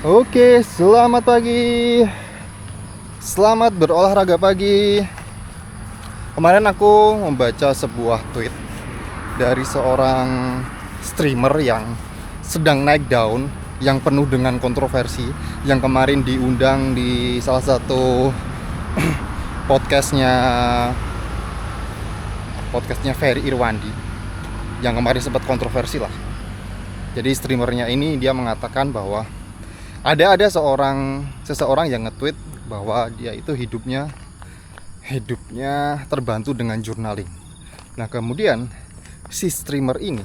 Oke, selamat pagi. Selamat berolahraga pagi. Kemarin aku membaca sebuah tweet dari seorang streamer yang sedang naik daun, yang penuh dengan kontroversi, yang kemarin diundang di salah satu podcastnya podcastnya Ferry Irwandi, yang kemarin sempat kontroversi lah. Jadi streamernya ini dia mengatakan bahwa ada seseorang yang nge-tweet bahwa dia itu hidupnya terbantu dengan journaling. Nah, kemudian si streamer ini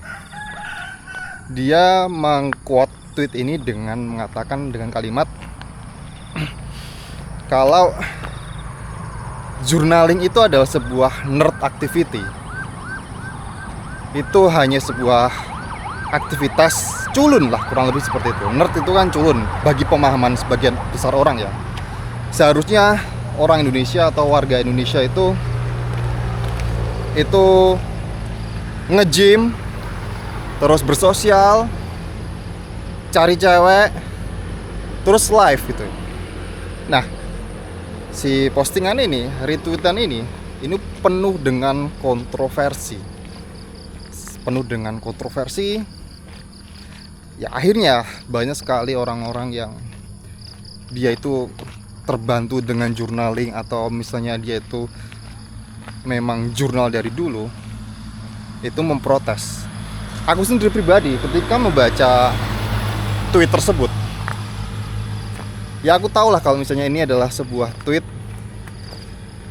dia meng-quote tweet ini dengan mengatakan dengan kalimat kalau journaling itu adalah sebuah nerd activity. Itu hanya sebuah aktivitas culun lah, kurang lebih seperti itu. Nerd itu kan culun bagi pemahaman sebagian besar orang ya. Seharusnya orang Indonesia atau warga Indonesia itu nge-gym, terus bersosial, cari cewek, terus live gitu. Nah, si postingan ini, retweetan ini penuh dengan kontroversi. Ya akhirnya banyak sekali orang-orang yang dia itu terbantu dengan journaling, atau misalnya dia itu memang jurnal dari dulu, itu memprotes. Aku sendiri pribadi ketika membaca tweet tersebut, ya aku tahu lah kalau misalnya ini adalah sebuah tweet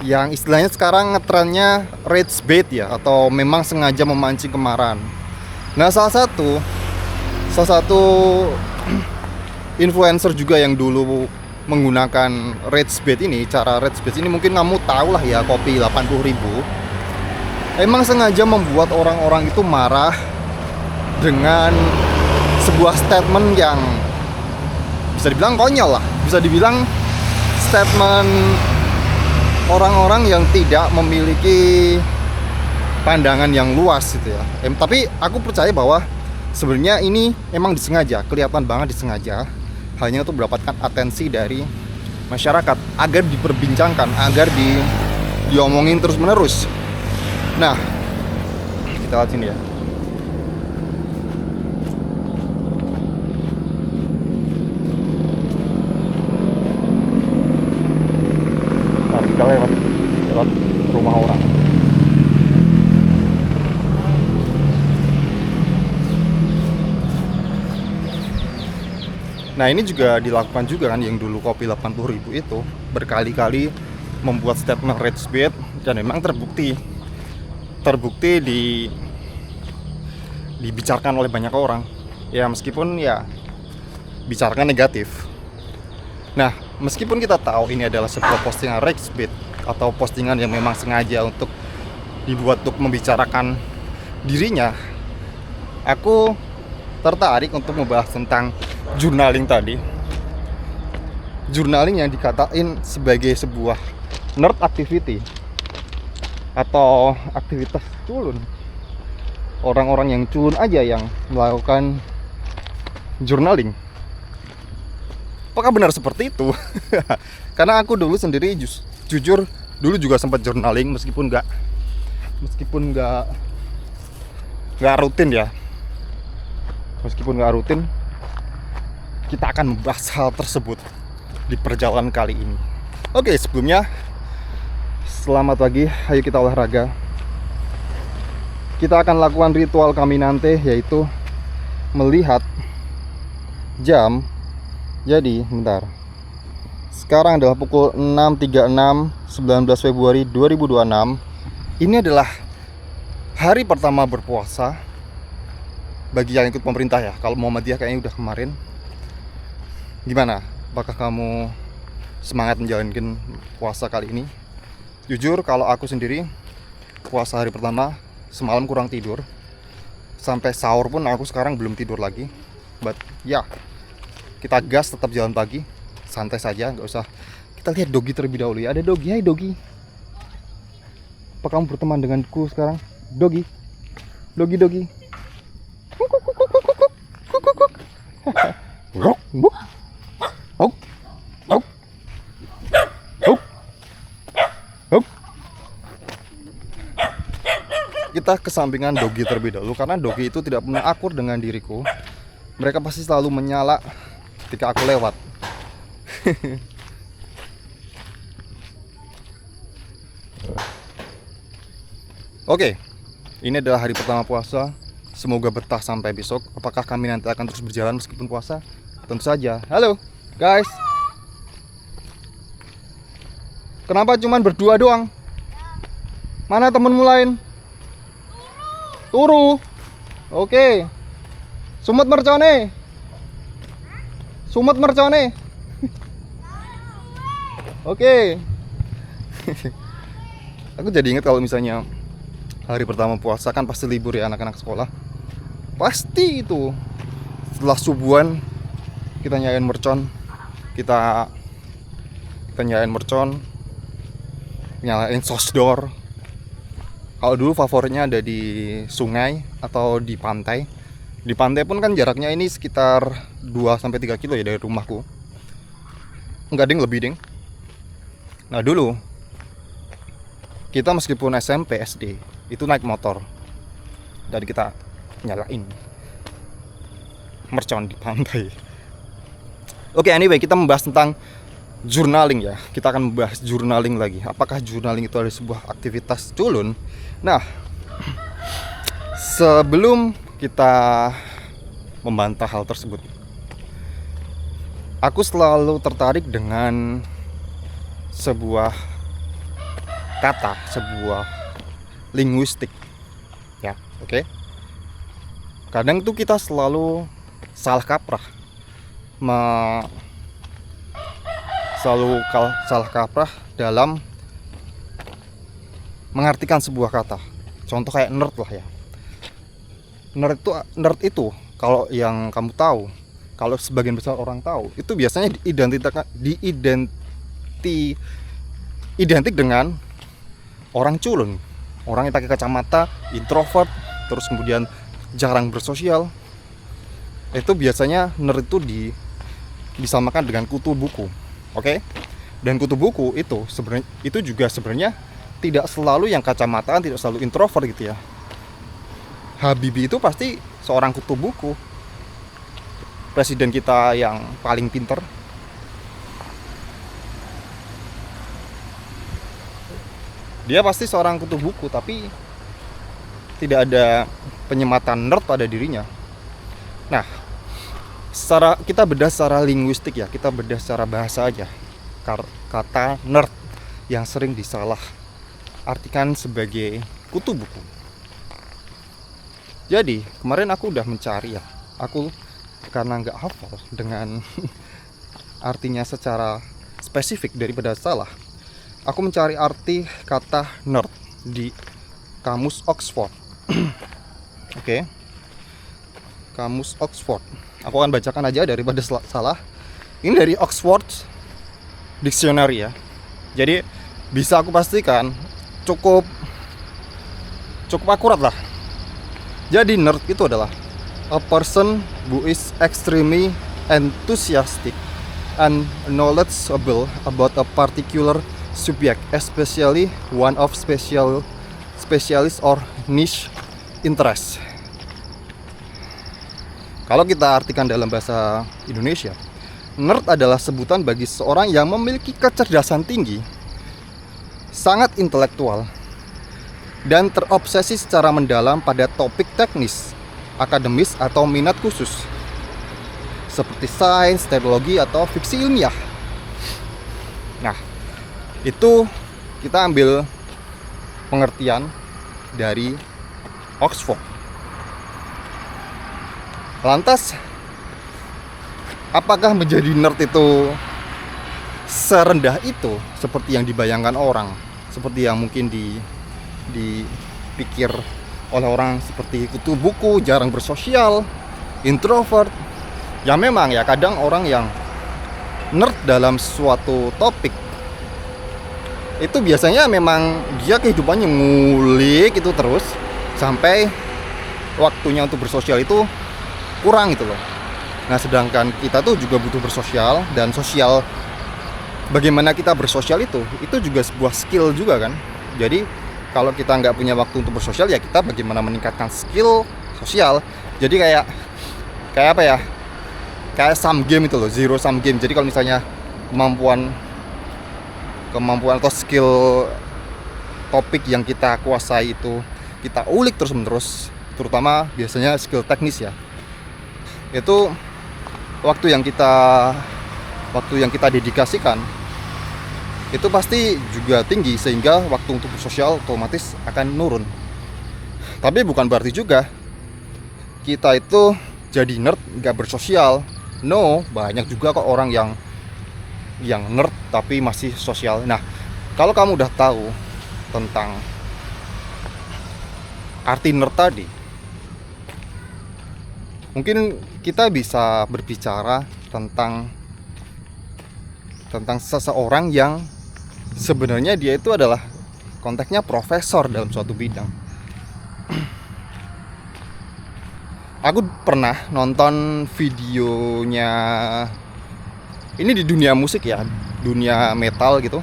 yang istilahnya sekarang ngetrennya rage bait ya, atau memang sengaja memancing kemarahan. Nah, salah satu influencer juga yang dulu menggunakan rage bait ini, cara rage bait ini mungkin kamu tahu lah ya, kopi 80.000. Emang sengaja membuat orang-orang itu marah dengan sebuah statement yang bisa dibilang konyol lah, bisa dibilang statement orang-orang yang tidak memiliki pandangan yang luas gitu ya. Tapi aku percaya bahwa sebenarnya ini emang disengaja, kelihatan banget disengaja, hanya untuk mendapatkan atensi dari masyarakat agar diperbincangkan, agar diomongin terus menerus. Nah, kita lihat sini ya. Nah, kita lewat rumah orang. Nah, ini juga dilakukan juga kan, yang dulu kopi 80.000 itu berkali-kali membuat statement rage bait, dan memang terbukti dibicarakan oleh banyak orang. Ya meskipun ya bicarakan negatif. Nah, meskipun kita tahu ini adalah sebuah postingan rage bait atau postingan yang memang sengaja untuk dibuat untuk membicarakan dirinya, aku tertarik untuk membahas tentang journaling tadi. Journaling yang dikatain sebagai sebuah nerd activity atau aktivitas culun. Orang-orang yang culun aja yang melakukan journaling. Apakah benar seperti itu? Karena aku dulu sendiri jujur dulu juga sempat journaling, meskipun nggak rutin ya. Meskipun nggak rutin, kita akan membahas hal tersebut di perjalanan kali ini. Oke, sebelumnya selamat pagi, ayo kita olahraga. Kita akan lakukan ritual Caminante, yaitu melihat jam. Jadi, bentar. Sekarang adalah pukul 6.36, 19 Februari 2026. Ini adalah hari pertama berpuasa bagi yang ikut pemerintah ya. Kalau Muhammadiyah kayaknya udah kemarin. Gimana? Apakah kamu semangat menjalankan puasa kali ini? Jujur, kalau aku sendiri puasa hari pertama semalam kurang tidur. Sampai sahur pun aku sekarang belum tidur lagi. But ya, kita gas, tetap jalan pagi, santai saja, nggak usah. Kita lihat Dogi terlebih dahulu ya. Ada Dogi, hai Dogi. Apa kamu berteman denganku sekarang? Dogi. kita kesampingan Dogi terlebih dahulu, karena Dogi itu tidak pernah akur dengan diriku. Mereka pasti selalu menyala ketika aku lewat. Oke, ini adalah hari pertama puasa. Semoga betah sampai besok. Apakah kami nanti akan terus berjalan meskipun puasa? Tentu saja. Halo guys, kenapa cuman berdua doang? Mana temenmu lain? Turu. Oke. Sumut mercone. Sumut mercone. Oke. Aku jadi ingat kalau misalnya hari pertama puasa kan pasti libur ya anak-anak sekolah. Pasti itu setelah subuhan kita nyalain mercon, kita nyalain mercon, nyalain sosdor. Kalau dulu favoritnya ada di sungai atau di pantai. Di pantai pun kan jaraknya ini sekitar 2-3 kilo ya dari rumahku. Enggak ding, lebih ding. Nah dulu kita meskipun SMP, SD itu naik motor dan kita nyalain mercon di pantai. Oke, anyway, kita membahas tentang journaling ya. Kita akan membahas journaling lagi. Apakah journaling itu adalah sebuah aktivitas culun? Nah, sebelum kita membantah hal tersebut, aku selalu tertarik dengan sebuah kata, sebuah linguistik ya, oke? Kadang tuh kita selalu salah kaprah, salah kaprah dalam mengartikan sebuah kata. Contoh kayak nerd lah ya. Nerd itu kalau yang kamu tahu, kalau sebagian besar orang tahu, itu biasanya identik dengan orang culun, orang yang pakai kacamata, introvert, terus kemudian jarang bersosial. Itu biasanya nerd itu disamakan dengan kutu buku, oke? Dan kutu buku itu sebenarnya tidak selalu yang kacamataan, tidak selalu introvert gitu ya. Habibie itu pasti seorang kutu buku, presiden kita yang paling pinter. Dia pasti seorang kutu buku, tapi tidak ada penyematan nerd pada dirinya. Nah, kita bedah secara linguistik ya, kita bedah secara bahasa aja. Kata nerd yang sering disalah artikan sebagai kutu buku. Jadi kemarin aku udah mencari ya, aku karena nggak hafal dengan artinya secara spesifik daripada salah, aku mencari arti kata nerd di kamus Oxford. Oke. Kamus Oxford. Aku akan bacakan aja daripada salah. Ini dari Oxford Dictionary ya. Jadi bisa aku pastikan cukup akurat lah. Jadi nerd itu adalah a person who is extremely enthusiastic and knowledgeable about a particular subject, especially one of specialist or niche interest. Kalau kita artikan dalam bahasa Indonesia, nerd adalah sebutan bagi seorang yang memiliki kecerdasan tinggi, sangat intelektual, dan terobsesi secara mendalam pada topik teknis, akademis, atau minat khusus seperti sains, teknologi, atau fiksi ilmiah. Nah, itu kita ambil pengertian dari Oxford. Lantas, apakah menjadi nerd itu serendah itu seperti yang dibayangkan orang, seperti yang mungkin dipikir oleh orang seperti kutu buku, jarang bersosial, introvert? Ya memang ya, kadang orang yang nerd dalam suatu topik itu biasanya memang dia kehidupannya ngulik itu terus sampai waktunya untuk bersosial itu kurang gitu loh. Nah, sedangkan kita tuh juga butuh bersosial, dan sosial, bagaimana kita bersosial itu juga sebuah skill juga kan. Jadi Kalau kita nggak punya waktu untuk bersosial, ya kita bagaimana meningkatkan skill sosial. Jadi kayak apa ya, kayak sum game itu loh, zero sum game. Jadi kalau misalnya kemampuan atau skill topik yang kita kuasai itu kita ulik terus menerus, terutama biasanya skill teknis ya, itu waktu yang kita dedikasikan itu pasti juga tinggi, sehingga waktu untuk bersosial otomatis akan nurun. Tapi bukan berarti juga kita itu jadi nerd nggak bersosial. No, banyak juga kok orang yang nerd tapi masih sosial. Nah, kalau kamu udah tahu tentang arti nerd tadi, mungkin kita bisa berbicara tentang seseorang yang sebenarnya dia itu adalah konteksnya profesor dalam suatu bidang. Aku pernah nonton videonya, ini di dunia musik ya, dunia metal gitu,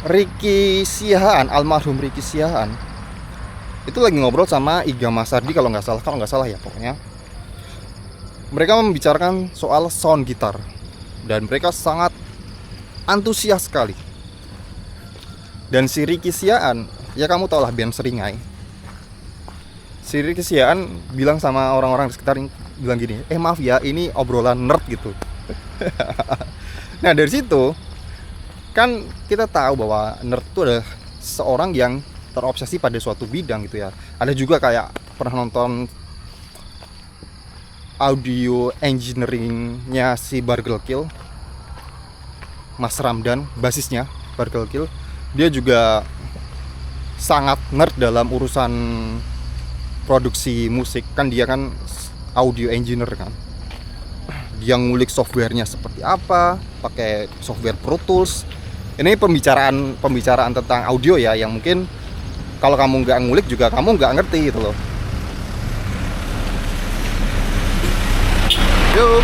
Ricky Siahaan, almarhum Ricky Siahaan, itu lagi ngobrol sama Iga Masardi kalau nggak salah ya pokoknya. Mereka membicarakan soal sound gitar dan mereka sangat antusias sekali. Dan si Ricky Siahaan, ya kamu tau lah band Seringai. Si Ricky Siahaan bilang sama orang-orang di sekitar, bilang gini, maaf ya, ini obrolan nerd gitu. Nah dari situ kan kita tahu bahwa nerd itu adalah seorang yang terobsesi pada suatu bidang gitu ya. Ada juga kayak pernah nonton audio engineeringnya si Bargel Kill, Mas Ramdan, basisnya Bargel Kill. Dia juga sangat nerd dalam urusan produksi musik, kan dia kan audio engineer kan. Dia ngulik softwarenya seperti apa, pakai software Pro Tools. Ini pembicaraan tentang audio ya, yang mungkin kalau kamu nggak ngulik juga kamu nggak ngerti gitu loh. Yuk.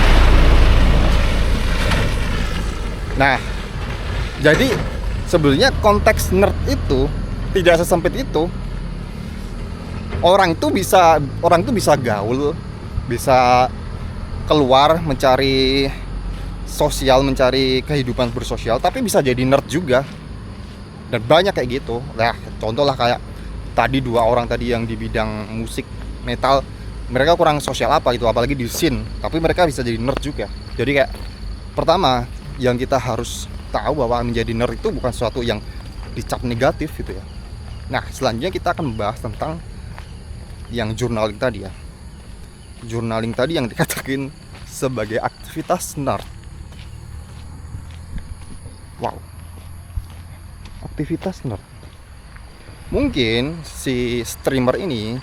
Nah, jadi sebenarnya konteks nerd itu tidak sesempit itu. Orang itu bisa gaul, bisa keluar mencari sosial, mencari kehidupan bersosial, tapi bisa jadi nerd juga. Dan banyak kayak gitu. Nah, contoh lah kayak tadi 2 orang tadi yang di bidang musik metal, mereka kurang sosial apa gitu, apalagi di scene, tapi mereka bisa jadi nerd juga. Jadi kayak pertama yang kita harus tahu bahwa menjadi nerd itu bukan sesuatu yang dicap negatif gitu ya. Nah, selanjutnya kita akan membahas tentang yang journaling tadi ya. Journaling tadi yang dikatakan sebagai aktivitas nerd. Wow, aktivitas nerd. Mungkin si streamer ini,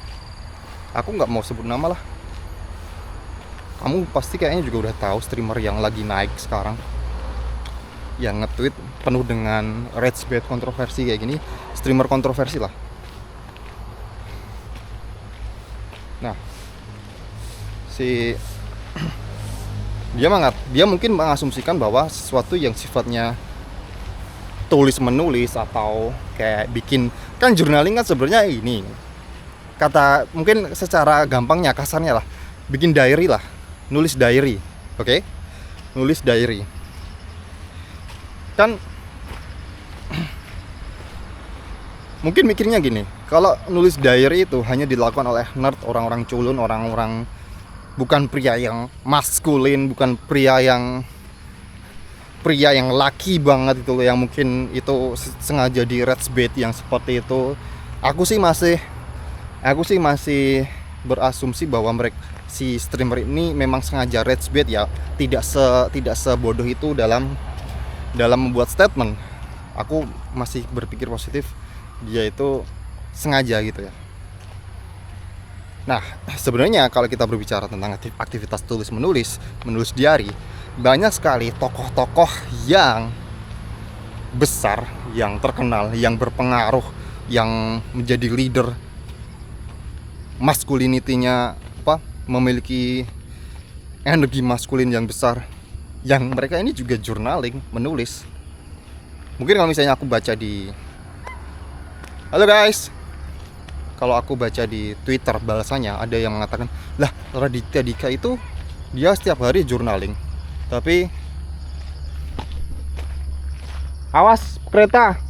aku nggak mau sebut nama lah, kamu pasti kayaknya juga udah tahu streamer yang lagi naik sekarang, yang nge-tweet penuh dengan rage bait kontroversi kayak gini, streamer kontroversi lah. Nah, dia mungkin mengasumsikan bahwa sesuatu yang sifatnya tulis menulis atau kayak bikin, kan journaling kan sebenarnya ini, kata mungkin secara gampangnya, kasarnya lah, bikin diary lah, nulis diary, oke? Nulis diary kan mungkin mikirnya gini, kalau nulis diary itu hanya dilakukan oleh nerd, orang-orang culun, orang-orang bukan pria yang maskulin, bukan pria yang laki banget itu loh, yang mungkin itu sengaja di rage bait yang seperti itu. Aku sih masih berasumsi bahwa si streamer ini memang sengaja rage bait ya, tidak sebodoh itu dalam membuat statement. Aku masih berpikir positif, dia itu sengaja gitu ya. Nah, sebenarnya kalau kita berbicara tentang aktivitas tulis menulis diary, banyak sekali tokoh-tokoh yang besar, yang terkenal, yang berpengaruh, yang menjadi leader, masculinity-nya memiliki energi maskulin yang besar, yang mereka ini juga journaling, menulis. Mungkin kalau misalnya aku baca di Halo guys. Kalau aku baca di Twitter balasannya ada yang mengatakan, lah Raditya Dika itu dia setiap hari journaling. Tapi awas kereta.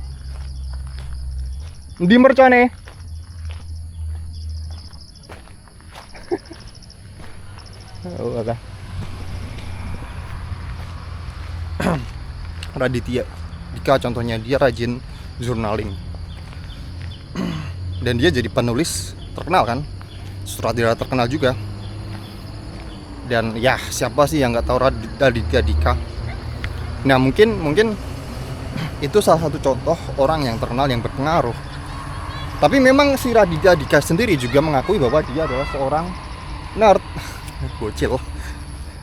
Di mercone. Oh, ada. Raditya Dika contohnya dia rajin journaling. Dan dia jadi penulis terkenal kan, sutradara terkenal juga. Dan ya siapa sih yang nggak tahu Raditya Dika? Nah mungkin itu salah satu contoh orang yang terkenal yang berpengaruh. Tapi memang si Raditya Dika sendiri juga mengakui bahwa dia adalah seorang nerd. Bocil.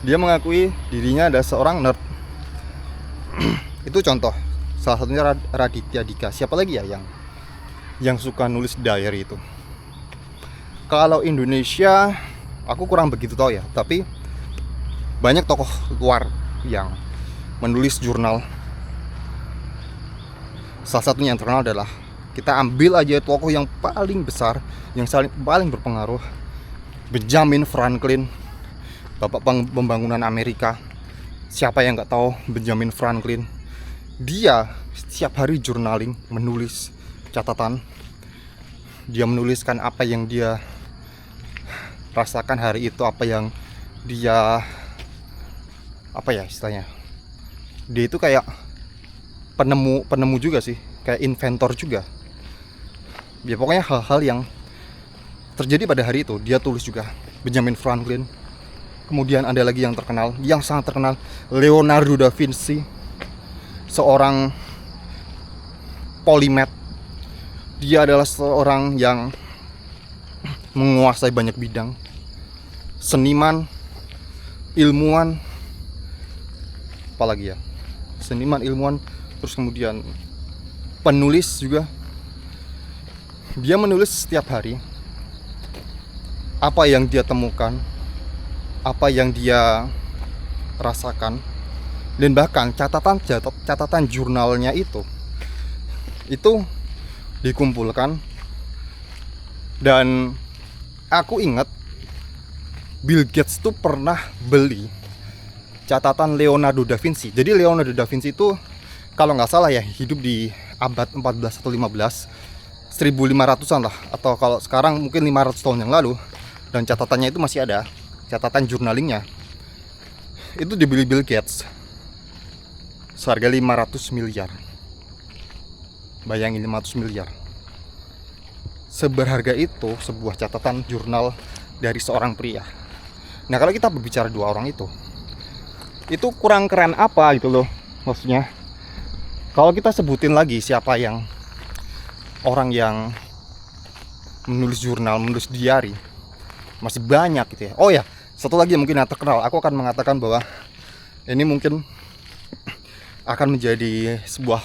Dia mengakui dirinya adalah seorang nerd. Itu contoh salah satunya Raditya Dika. Siapa lagi ya yang suka nulis diary itu? Kalau Indonesia aku kurang begitu tahu ya, tapi banyak tokoh luar yang menulis jurnal. Salah satunya yang terkenal adalah, kita ambil aja tokoh yang paling besar, yang paling berpengaruh, Benjamin Franklin, bapak pembangunan Amerika. Siapa yang nggak tahu Benjamin Franklin? Dia setiap hari journaling, menulis catatan. Dia menuliskan apa yang dia rasakan hari itu, apa yang dia, apa ya istilahnya, dia itu kayak penemu juga sih, kayak inventor juga. Ya pokoknya hal-hal yang terjadi pada hari itu dia tulis juga. Benjamin Franklin. Kemudian ada lagi yang terkenal, yang sangat terkenal, Leonardo da Vinci, seorang polimath. Dia adalah seorang yang menguasai banyak bidang, seniman, ilmuwan, apalagi ya, seniman, ilmuwan, terus kemudian penulis juga. Dia menulis setiap hari apa yang dia temukan, apa yang dia rasakan, dan bahkan catatan jurnalnya itu dikumpulkan. Dan aku ingat Bill Gates tuh pernah beli catatan Leonardo da Vinci. Jadi Leonardo da Vinci itu kalau nggak salah ya hidup di abad 14 atau 15, 1500-an lah, atau kalau sekarang mungkin 500 tahun yang lalu. Dan catatannya itu masih ada, catatan jurnalingnya. Itu dibeli Bill Gates seharga 500 miliar. Bayangin 500 miliar. Seberharga itu sebuah catatan jurnal dari seorang pria. Nah kalau kita berbicara dua orang itu kurang keren apa gitu loh. Maksudnya kalau kita sebutin lagi siapa yang orang yang menulis jurnal, menulis diary, masih banyak gitu ya. Oh ya, satu lagi yang mungkin yang terkenal, aku akan mengatakan bahwa ini mungkin akan menjadi sebuah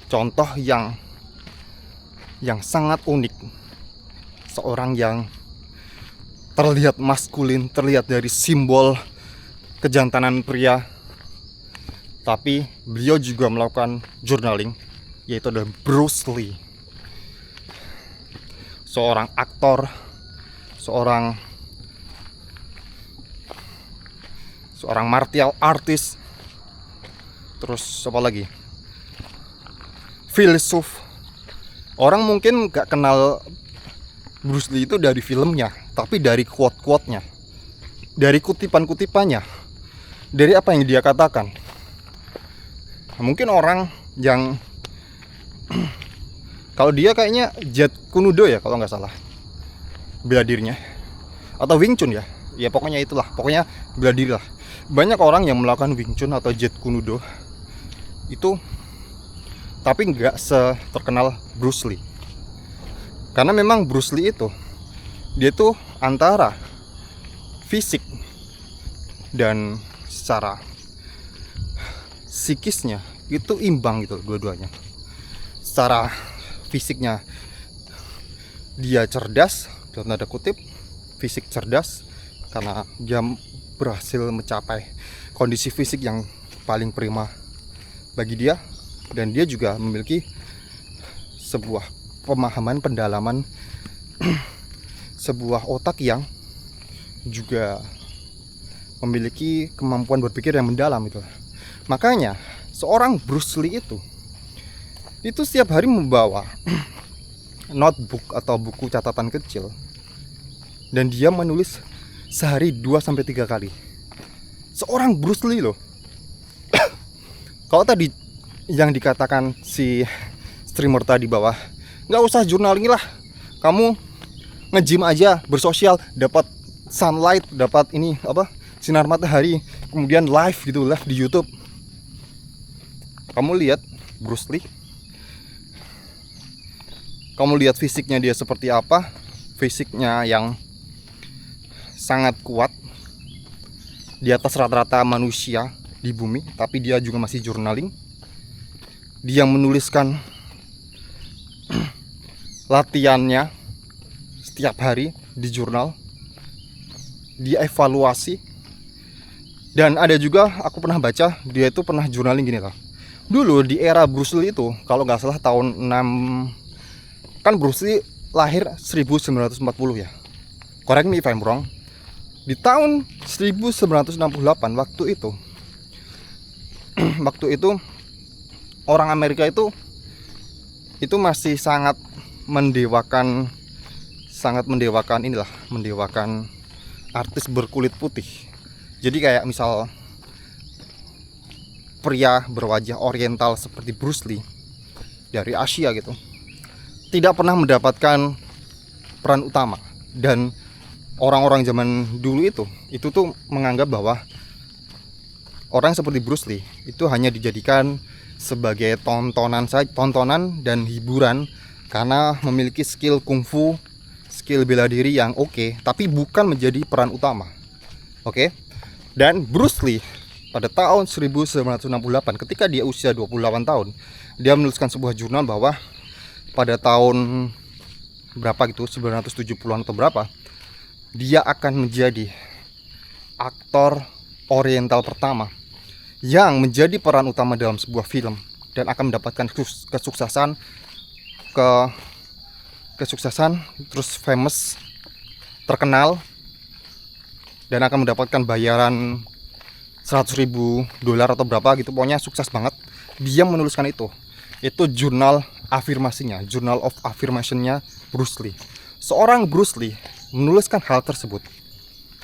contoh yang sangat unik. Seorang yang terlihat maskulin, terlihat dari simbol kejantanan pria, tapi beliau juga melakukan journaling, yaitu adalah Bruce Lee. Seorang aktor, seorang martial artist. Terus apa lagi? Filsuf. Orang mungkin gak kenal Bruce Lee itu dari filmnya, tapi dari quote-quote-nya, dari kutipan-kutipannya, dari apa yang dia katakan. Mungkin orang yang kalau dia kayaknya Jet Kune Do ya kalau nggak salah bela dirinya, atau Wing Chun ya pokoknya itulah, pokoknya bela diri lah. Banyak orang yang melakukan Wing Chun atau Jet Kune Do itu, tapi nggak seterkenal Bruce Lee. Karena memang Bruce Lee itu dia tuh antara fisik dan secara psikisnya itu imbang gitu dua-duanya. Secara fisiknya dia cerdas, dalam tanda kutip fisik cerdas, karena dia berhasil mencapai kondisi fisik yang paling prima bagi dia. Dan dia juga memiliki sebuah pemahaman, pendalaman sebuah otak yang juga memiliki kemampuan berpikir yang mendalam itu. Makanya seorang Bruce Lee itu setiap hari membawa notebook atau buku catatan kecil, dan dia menulis sehari 2-3 kali. Seorang Bruce Lee loh. Kalau tadi yang dikatakan si streamer tadi bawah, nggak usah journaling lah, kamu nge-gym aja, bersosial, dapat sunlight, dapat ini apa, sinar matahari, kemudian live gitu, live di YouTube. Kamu lihat Bruce Lee, kamu lihat fisiknya dia seperti apa, fisiknya yang sangat kuat, di atas rata-rata manusia di bumi, tapi dia juga masih journaling. Dia menuliskan latihannya setiap hari di jurnal, dia evaluasi. Dan ada juga aku pernah baca, dia itu pernah journaling gini lah. Dulu di era Bruce Lee itu, kalau nggak salah tahun 6, kan Bruce Lee lahir 1940 ya, correct me if I'm wrong. Di tahun 1968 waktu itu orang Amerika itu masih sangat mendewakan artis berkulit putih. Jadi kayak misal pria berwajah oriental seperti Bruce Lee dari Asia gitu tidak pernah mendapatkan peran utama. Dan orang-orang zaman dulu itu tuh menganggap bahwa orang seperti Bruce Lee itu hanya dijadikan sebagai tontonan dan hiburan karena memiliki skill kungfu, skill bela diri yang oke, tapi bukan menjadi peran utama. Oke. Dan Bruce Lee pada tahun 1968 ketika dia usia 28 tahun, dia menuliskan sebuah jurnal bahwa pada tahun berapa gitu, 970-an atau berapa, dia akan menjadi aktor oriental pertama yang menjadi peran utama dalam sebuah film dan akan mendapatkan kesuksesan, terus famous, terkenal, dan akan mendapatkan bayaran $100.000 atau berapa gitu, pokoknya sukses banget. Dia menuliskan itu jurnal afirmasinya, journal of affirmationnya Bruce Lee. Seorang Bruce Lee menuliskan hal tersebut.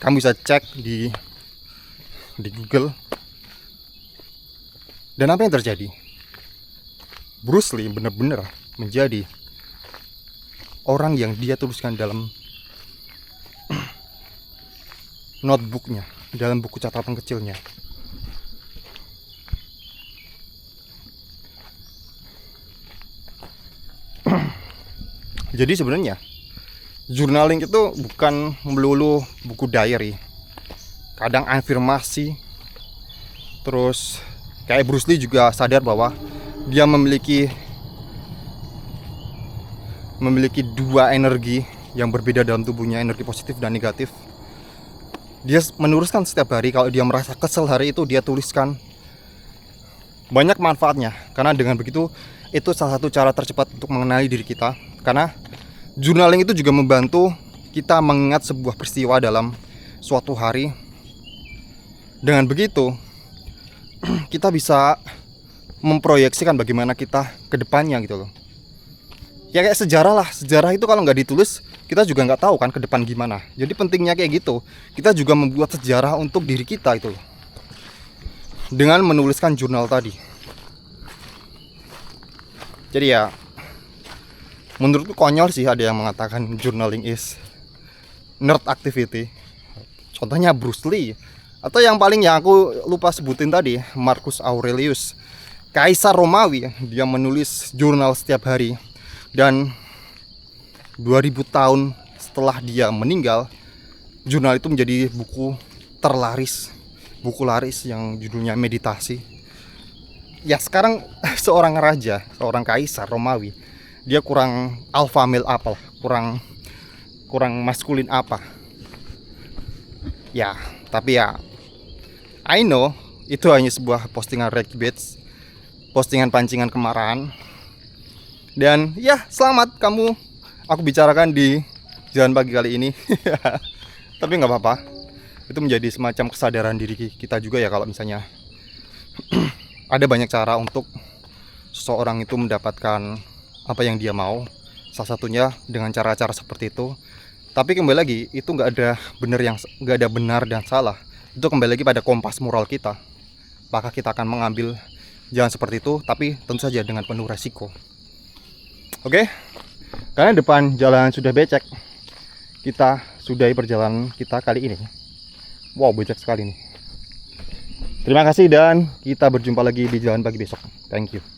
Kamu bisa cek di Google. Dan apa yang terjadi? Bruce Lee benar-benar menjadi orang yang dia tuliskan dalam notebooknya, dalam buku catatan kecilnya. Jadi sebenarnya journaling itu bukan melulu buku diary. Kadang afirmasi. Terus kayak Bruce Lee juga sadar bahwa dia memiliki dua energi yang berbeda dalam tubuhnya, energi positif dan negatif. Dia menuliskan setiap hari, kalau dia merasa kesel hari itu dia tuliskan. Banyak manfaatnya, karena dengan begitu itu salah satu cara tercepat untuk mengenali diri kita. Karena journaling itu juga membantu kita mengingat sebuah peristiwa dalam suatu hari. Dengan begitu kita bisa memproyeksikan bagaimana kita ke depannya gitu loh. Ya kayak sejarah lah, sejarah itu kalau nggak ditulis kita juga nggak tahu kan ke depan gimana. Jadi pentingnya kayak gitu, kita juga membuat sejarah untuk diri kita itu loh, dengan menuliskan jurnal tadi. Jadi ya menurutku konyol sih ada yang mengatakan journaling is nerd activity. Contohnya Bruce Lee, atau yang aku lupa sebutin tadi, Marcus Aurelius, Kaisar Romawi. Dia menulis jurnal setiap hari, dan 2000 tahun setelah dia meninggal, jurnal itu menjadi buku laris yang judulnya Meditasi. Ya sekarang seorang raja, seorang kaisar Romawi, dia kurang alpha male apa, kurang maskulin apa. Ya, tapi ya I know itu hanya sebuah postingan clickbait, postingan pancingan kemarahan Dan ya, selamat kamu aku bicarakan di jalan pagi kali ini. Tapi nggak apa-apa. Itu menjadi semacam kesadaran diri kita juga ya, kalau misalnya ada banyak cara untuk seseorang itu mendapatkan apa yang dia mau. Salah satunya dengan cara-cara seperti itu. Tapi kembali lagi, itu nggak ada benar dan salah. Itu kembali lagi pada kompas moral kita. Apakah kita akan mengambil jalan seperti itu, tapi tentu saja dengan penuh resiko. Oke? Karena depan jalan sudah becek, kita sudahi perjalanan kita kali ini. Wow, becek sekali nih. Terima kasih dan kita berjumpa lagi di jalan pagi besok. Thank you.